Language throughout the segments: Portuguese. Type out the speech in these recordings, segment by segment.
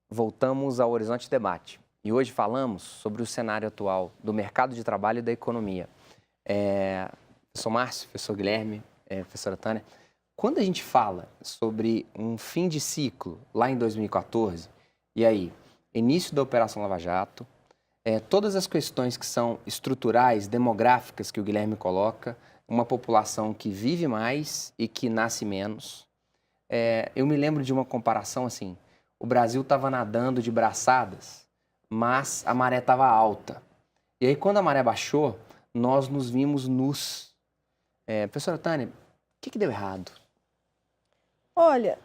Voltamos ao Horizonte Debate e hoje falamos sobre o cenário atual do mercado de trabalho e da economia. Professor Márcio, professor Guilherme, professora Tânia, quando a gente fala sobre um fim de ciclo lá em 2014, e aí, início da Operação Lava Jato, todas as questões que são estruturais, demográficas que o Guilherme coloca, uma população que vive mais e que nasce menos. Eu me lembro de uma comparação assim, o Brasil estava nadando de braçadas, mas a maré estava alta. E aí, quando a maré baixou, nós nos vimos nus. Professora Tânia, o que deu errado? Olha,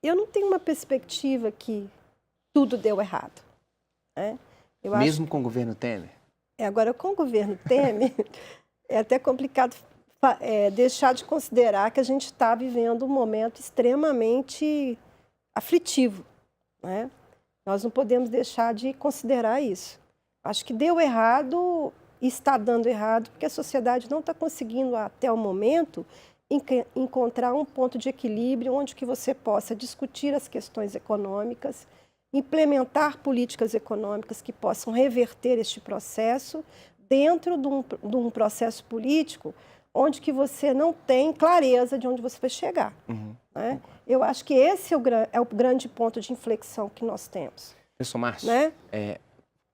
eu não tenho uma perspectiva que tudo deu errado. Né? Mesmo com o governo Temer? Agora, com o governo Temer, é até complicado deixar de considerar que a gente está vivendo um momento extremamente aflitivo, né? Nós não podemos deixar de considerar isso. Acho que deu errado e está dando errado porque a sociedade não está conseguindo, até o momento, encontrar um ponto de equilíbrio onde que você possa discutir as questões econômicas, implementar políticas econômicas que possam reverter este processo dentro de um processo político onde que você não tem clareza de onde você vai chegar. Né? Eu acho que esse é o grande ponto de inflexão que nós temos. Professor Márcio, né?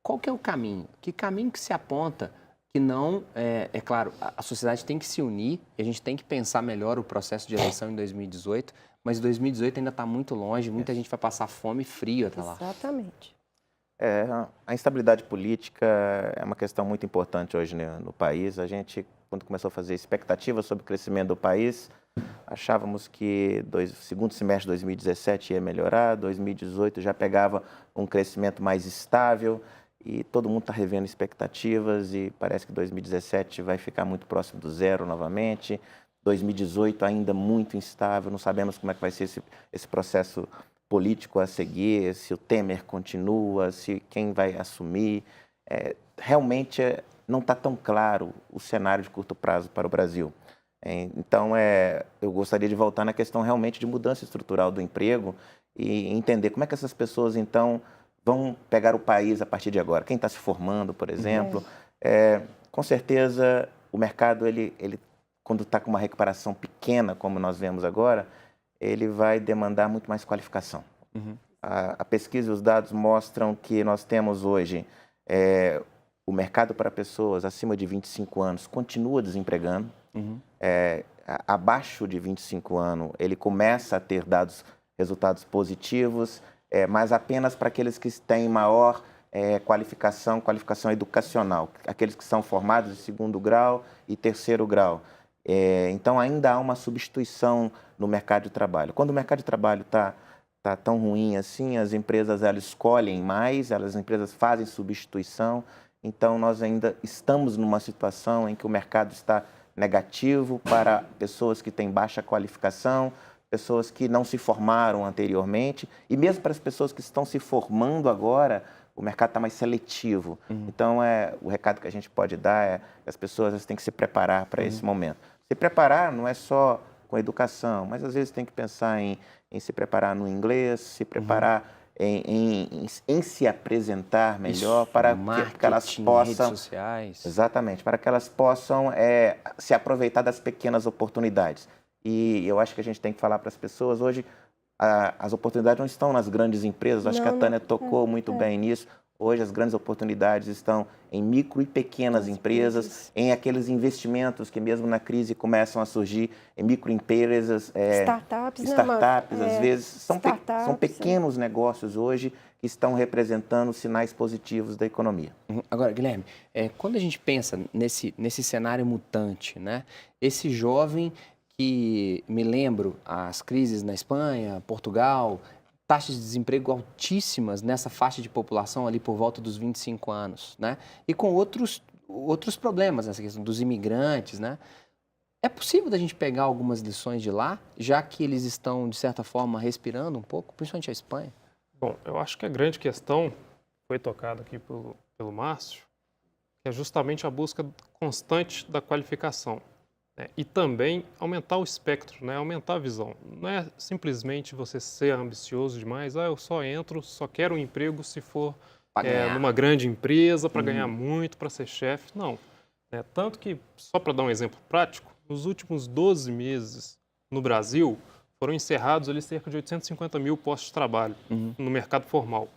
Qual que é o caminho? Que caminho que se aponta que não... É claro, a sociedade tem que se unir e a gente tem que pensar melhor o processo de eleição em 2018, mas 2018 ainda está muito longe, muita gente vai passar fome e frio até lá. Exatamente. A instabilidade política é uma questão muito importante hoje, né, no país. A gente, quando começou a fazer expectativas sobre o crescimento do país, achávamos que segundo semestre de 2017 ia melhorar, 2018 já pegava um crescimento mais estável e todo mundo está revendo expectativas e parece que 2017 vai ficar muito próximo do zero novamente. 2018 ainda muito instável, não sabemos como é que vai ser esse processo político a seguir, se o Temer continua, se quem vai assumir. Realmente não está tão claro o cenário de curto prazo para o Brasil. Então, eu gostaria de voltar na questão realmente de mudança estrutural do emprego e entender como é que essas pessoas, então, vão pegar o país a partir de agora. Quem está se formando, por exemplo. Com certeza, o mercado, ele quando está com uma recuperação pequena, como nós vemos agora, ele vai demandar muito mais qualificação. A pesquisa e os dados mostram que nós temos hoje o mercado para pessoas acima de 25 anos continua desempregando. Abaixo de 25 anos, ele começa a ter resultados positivos, mas apenas para aqueles que têm maior qualificação educacional, aqueles que são formados de 2º grau e 3º grau. Então, ainda há uma substituição no mercado de trabalho. Quando o mercado de trabalho está tão ruim assim, as empresas elas escolhem mais, as empresas fazem substituição. Então, nós ainda estamos numa situação em que o mercado está negativo para pessoas que têm baixa qualificação, pessoas que não se formaram anteriormente e mesmo para as pessoas que estão se formando agora, o mercado está mais seletivo. Então, o recado que a gente pode dar é que as pessoas têm que se preparar para esse momento. Se preparar não é só com educação, mas às vezes tem que pensar em se preparar no inglês, se preparar em se apresentar melhor. Isso, para marketing, que elas possam... redes sociais. Exatamente, para que elas possam se aproveitar das pequenas oportunidades. E eu acho que a gente tem que falar para as pessoas hoje, as oportunidades não estão nas grandes empresas, acho que a Tânia tocou muito bem nisso. Hoje as grandes oportunidades estão em micro e pequenas empresas, em aqueles investimentos que mesmo na crise começam a surgir, em microempresas, startups, às vezes, são pequenos negócios hoje que estão representando sinais positivos da economia. Agora, Guilherme, quando a gente pensa nesse cenário mutante, né? Esse jovem que, me lembro, as crises na Espanha, Portugal, taxas de desemprego altíssimas nessa faixa de população ali por volta dos 25 anos, né? E com outros problemas, essa questão dos imigrantes, né? É possível da gente pegar algumas lições de lá, já que eles estão, de certa forma, respirando um pouco, principalmente a Espanha? Bom, eu acho que a grande questão foi tocada aqui pelo Márcio, que é justamente a busca constante da qualificação, né? E também aumentar o espectro, né? Aumentar a visão. Não é simplesmente você ser ambicioso demais, eu só entro, só quero um emprego se for numa grande empresa, para ganhar muito, para ser chefe. Não. Né? Tanto que, só para dar um exemplo prático, nos últimos 12 meses no Brasil, foram encerrados ali cerca de 850 mil postos de trabalho no mercado formal.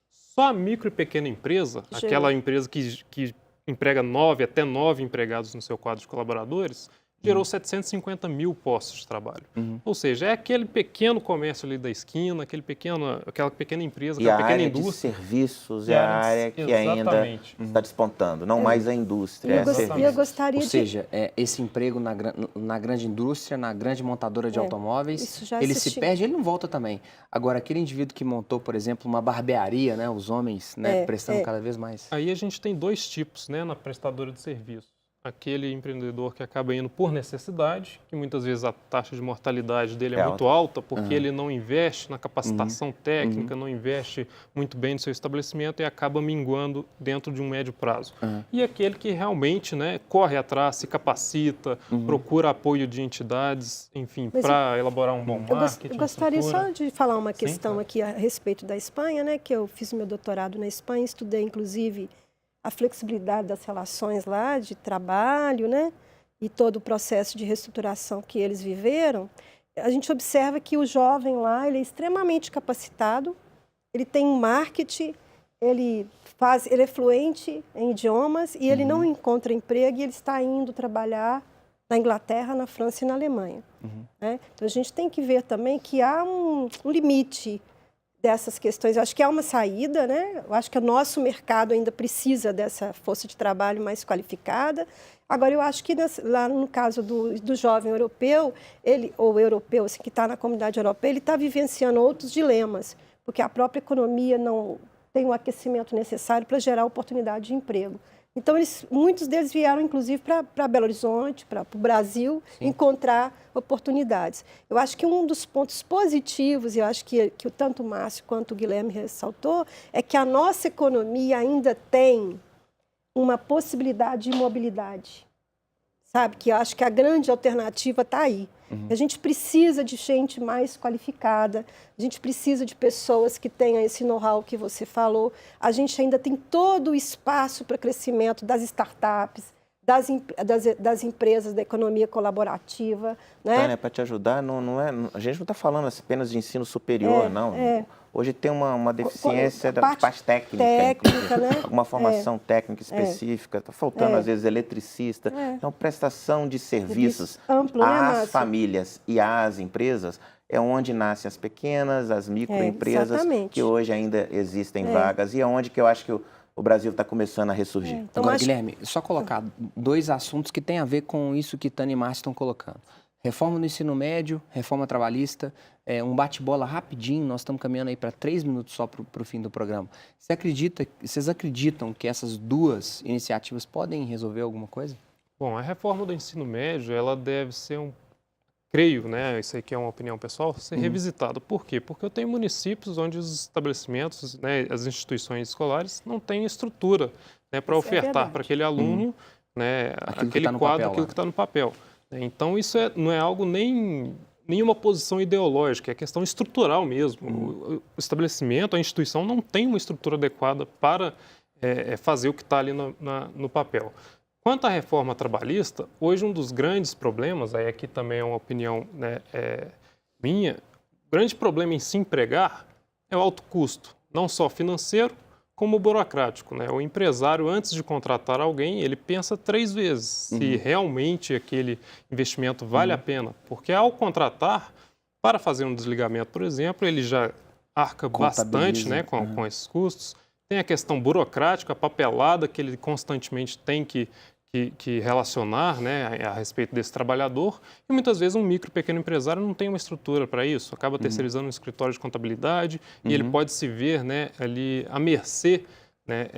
Só a micro e pequena empresa, aquela empresa que emprega até 9 empregados no seu quadro de colaboradores, gerou 750 mil postos de trabalho. Ou seja, é aquele pequeno comércio ali da esquina, aquela pequena empresa, aquela pequena indústria. E a área de serviços é a área que ainda está despontando, não mais a indústria. Eu gostaria Ou seja, esse emprego na grande indústria, na grande montadora de automóveis, ele se perde, ele não volta também. Agora, aquele indivíduo que montou, por exemplo, uma barbearia, né, os homens prestando cada vez mais. Aí a gente tem dois tipos, né, na prestadora de serviço. Aquele empreendedor que acaba indo por necessidade, que muitas vezes a taxa de mortalidade dele é muito alta, porque ele não investe na capacitação técnica, não investe muito bem no seu estabelecimento e acaba minguando dentro de um médio prazo. E aquele que realmente, né, corre atrás, se capacita, procura apoio de entidades, enfim, para elaborar um bom marketing. Eu gostaria só de falar uma questão aqui a respeito da Espanha, né, que eu fiz meu doutorado na Espanha, estudei inclusive a flexibilidade das relações lá de trabalho, né? E todo o processo de reestruturação que eles viveram. A gente observa que o jovem lá, ele é extremamente capacitado, ele tem um marketing, ele é fluente em idiomas e ele não encontra emprego e ele está indo trabalhar na Inglaterra, na França e na Alemanha. Né? Então a gente tem que ver também que há um limite dessas questões. Eu acho que há uma saída, né? Eu acho que o nosso mercado ainda precisa dessa força de trabalho mais qualificada. Agora, eu acho que lá no caso do jovem europeu, europeu assim, que está na comunidade europeia, ele está vivenciando outros dilemas, porque a própria economia não tem o aquecimento necessário para gerar oportunidade de emprego. Então, muitos deles vieram, inclusive, para Belo Horizonte, para o Brasil, encontrar oportunidades. Eu acho que um dos pontos positivos, e eu acho que tanto o Márcio quanto o Guilherme ressaltou, é que a nossa economia ainda tem uma possibilidade de mobilidade. Sabe? Que eu acho que a grande alternativa está aí. A gente precisa de gente mais qualificada, a gente precisa de pessoas que tenham esse know-how que você falou. A gente ainda tem todo o espaço para crescimento das startups, das empresas da economia colaborativa. Né? Tânia, para te ajudar, a gente não está falando apenas de ensino superior, não. Hoje tem uma deficiência da parte técnica, né? Alguma formação técnica específica, está faltando, às vezes, eletricista. Então, prestação de serviços amplo, às famílias e às empresas é onde nascem as pequenas, as microempresas, que hoje ainda existem vagas, e é onde que eu acho que o Brasil está começando a ressurgir. Então, agora, Guilherme, só colocar dois assuntos que têm a ver com isso que Tânia e Márcio estão colocando. Reforma no ensino médio, reforma trabalhista, um bate-bola rapidinho, nós estamos caminhando aí para 3 minutos só para o fim do programa. Vocês acreditam que essas duas iniciativas podem resolver alguma coisa? Bom, a reforma do ensino médio, ela deve ser creio, né, isso aqui é uma opinião pessoal, ser revisitada. Por quê? Porque eu tenho municípios onde os estabelecimentos, né, as instituições escolares não têm estrutura, né, para ofertar para aquele aluno, né, aquele quadro, aquilo que está no papel. Então, isso não é algo nenhuma posição ideológica, é questão estrutural mesmo. O estabelecimento, a instituição não tem uma estrutura adequada para fazer o que está ali no papel. Quanto à reforma trabalhista, hoje um dos grandes problemas, aí aqui também é uma opinião, né, minha, o grande problema em se empregar é o alto custo, não só financeiro, como burocrático, né? O empresário, antes de contratar alguém, ele pensa 3 vezes se realmente aquele investimento vale a pena. Porque ao contratar, para fazer um desligamento, por exemplo, ele já arca bastante, né, com esses custos. Tem a questão burocrática, a papelada que ele constantemente tem que relacionar, né, a respeito desse trabalhador, e muitas vezes um micro, pequeno empresário não tem uma estrutura para isso, acaba terceirizando um escritório de contabilidade e ele pode se ver, né, ali à mercê, né,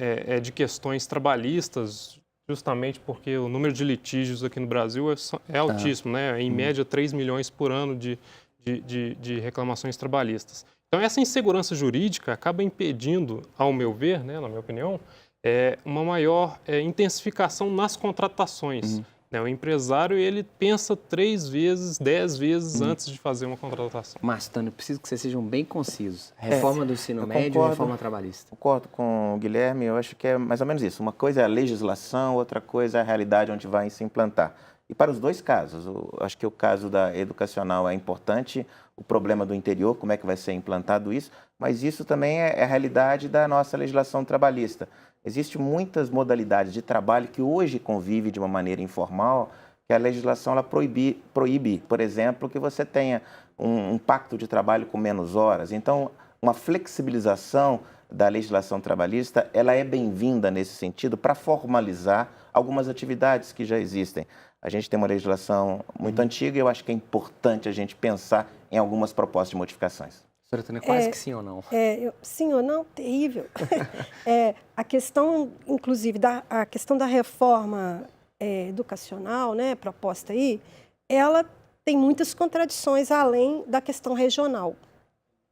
de questões trabalhistas, justamente porque o número de litígios aqui no Brasil é altíssimo, né, em média 3 milhões por ano de reclamações trabalhistas. Então, essa insegurança jurídica acaba impedindo, ao meu ver, né, na minha opinião, uma maior intensificação nas contratações. Né? O empresário, ele pensa 3 vezes, 10 vezes antes de fazer uma contratação. Márcio, Tânia, eu preciso que vocês sejam bem concisos. Reforma do ensino médio e reforma trabalhista. Concordo com o Guilherme, eu acho que é mais ou menos isso. Uma coisa é a legislação, outra coisa é a realidade onde vai se implantar. E para os dois casos, eu acho que o caso da educacional é importante, o problema do interior, como é que vai ser implantado isso, mas isso também é a realidade da nossa legislação trabalhista. Existem muitas modalidades de trabalho que hoje convivem de uma maneira informal, que a legislação ela proíbe, por exemplo, que você tenha um pacto de trabalho com menos horas. Então, uma flexibilização da legislação trabalhista, ela é bem-vinda nesse sentido para formalizar algumas atividades que já existem. A gente tem uma legislação muito antiga e eu acho que é importante a gente pensar em algumas propostas de modificações. Professora Tânia, quase que sim ou não? Sim ou não? Terrível. A questão, inclusive, a questão da reforma educacional, né, proposta aí, ela tem muitas contradições além da questão regional.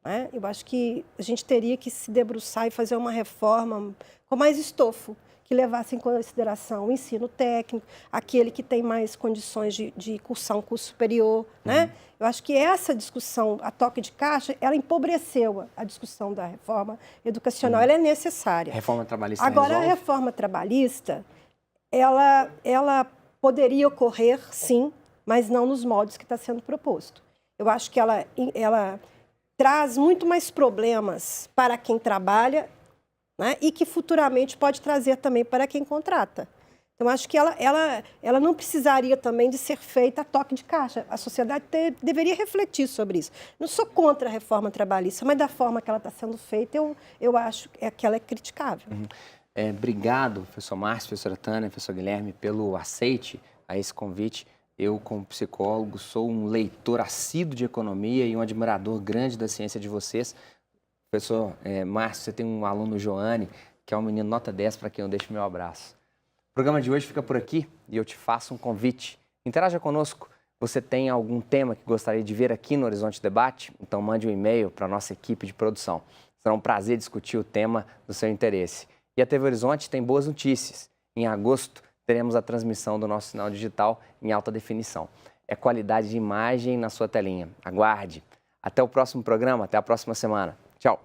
Né? Eu acho que a gente teria que se debruçar e fazer uma reforma com mais estofo, que levasse em consideração o ensino técnico, aquele que tem mais condições de cursar um curso superior. Né? Eu acho que essa discussão, a toque de caixa, ela empobreceu a discussão da reforma educacional. Ela é necessária. Reforma trabalhista Agora, resolve? a reforma trabalhista, ela poderia ocorrer, sim, mas não nos moldes que está sendo proposto. Eu acho que ela traz muito mais problemas para quem trabalha, né, e que futuramente pode trazer também para quem contrata. Então, acho que ela não precisaria também de ser feita a toque de caixa. A sociedade deveria refletir sobre isso. Não sou contra a reforma trabalhista, mas da forma que ela está sendo feita, eu acho que ela é criticável. Obrigado, professor Márcio, professora Tânia, professor Guilherme, pelo aceite a esse convite. Eu, como psicólogo, sou um leitor assíduo de economia e um admirador grande da ciência de vocês. Professor Márcio, você tem um aluno, Joane, que é um menino nota 10, para quem eu deixo meu abraço. O programa de hoje fica por aqui e eu te faço um convite. Interaja conosco. Você tem algum tema que gostaria de ver aqui no Horizonte Debate? Então mande um e-mail para a nossa equipe de produção. Será um prazer discutir o tema do seu interesse. E a TV Horizonte tem boas notícias. Em agosto, teremos a transmissão do nosso sinal digital em alta definição. É qualidade de imagem na sua telinha. Aguarde. Até o próximo programa, até a próxima semana. Tchau.